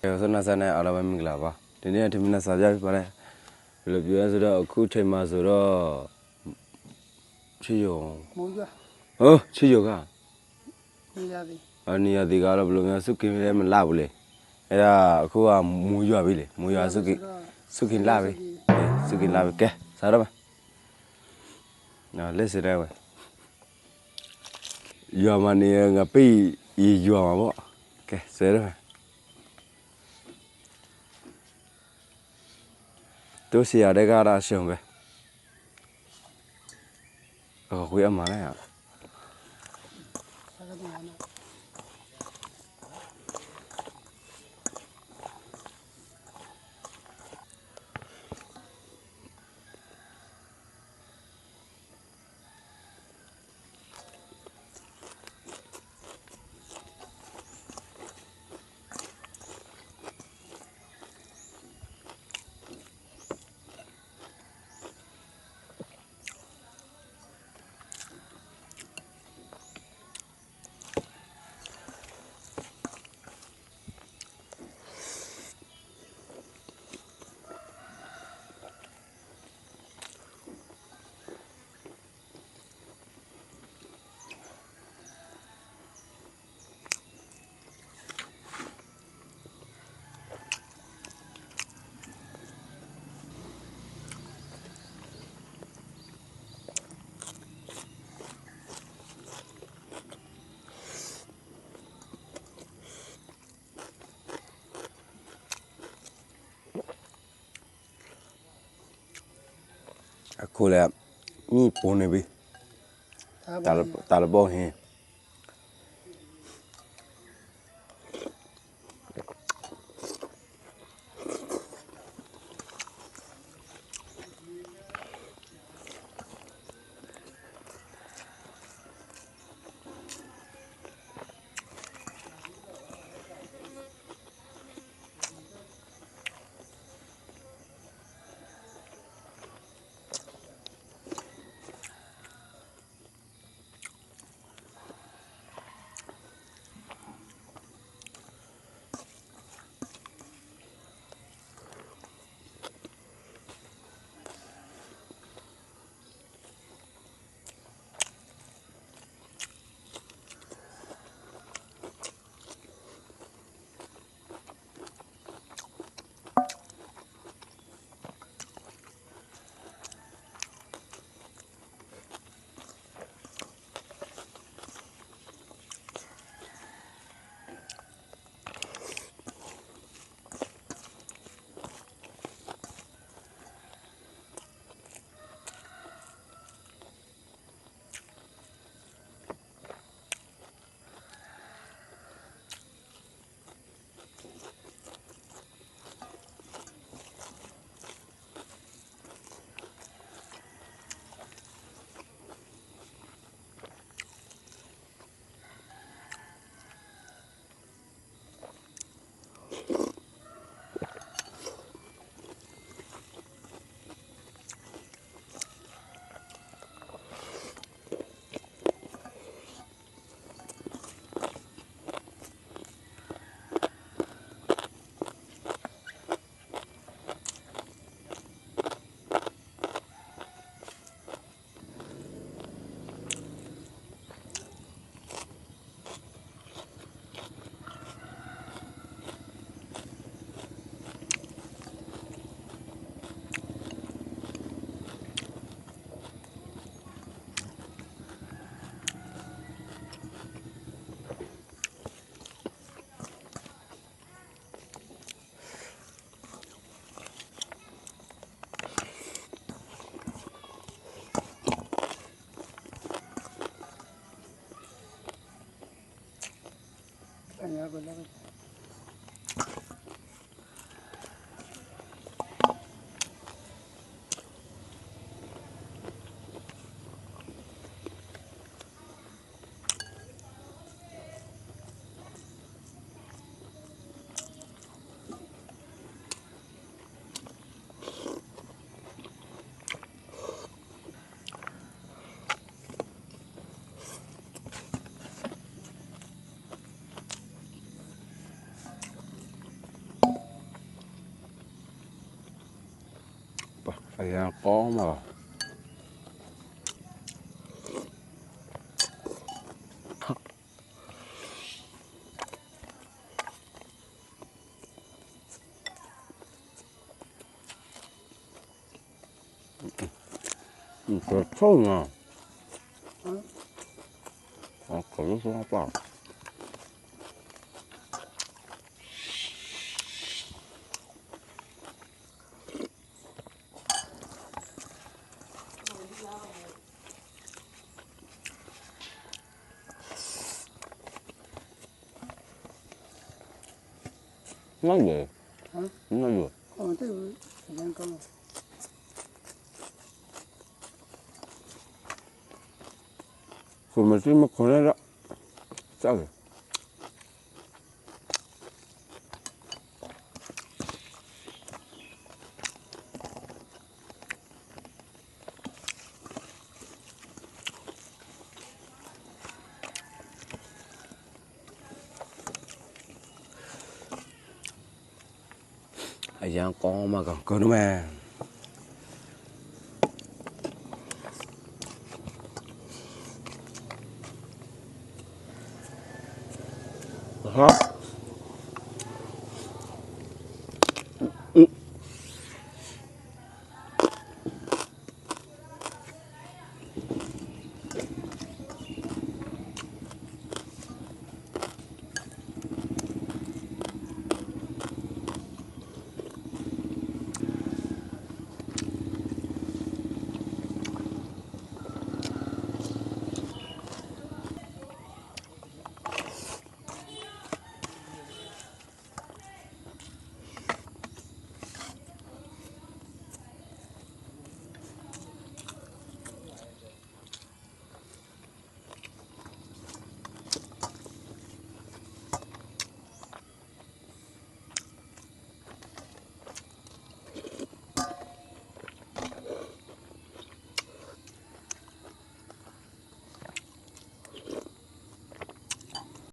ဆိုနာဆန်နဲ့အားလုံးပဲမင်္ဂလာပါဒီနေ့ထမင်းနဲ့စာပြပြပါတယ်ဘယ်လိုပြောရဆိုတော့အခုချိန်မှာဆိုတော့ချီယုံမိုးရွာဟောချီယုံနေရသည်နေရာဒီကတော့ဘယ်လိုမျိုးစုကင်းလဲမလာဘူးလေအဲ့ဒါအခုကမိုးရွာပြီလေမိုးရွာစုကင်းလာပြီစုကင်းလာပြီကဲစားတော့နော်လက်စရဲဝဲရွာမနေငါပြေးရွာမှာပေါ့ကဲစရဲတို့စီရတဲ့ကားရာရှုံပဲခွေးအမှန်နဲ့အခုလည်းမိပုံနေပြီတာလဘောဟင်းအဲ့ဒါကိုလည်း呀，高嘛，这臭呢，可是说话不。那个，那个，哦，这个时间刚好。我们这么可能了，这个，哎呀，高嘛，高的嘛，好。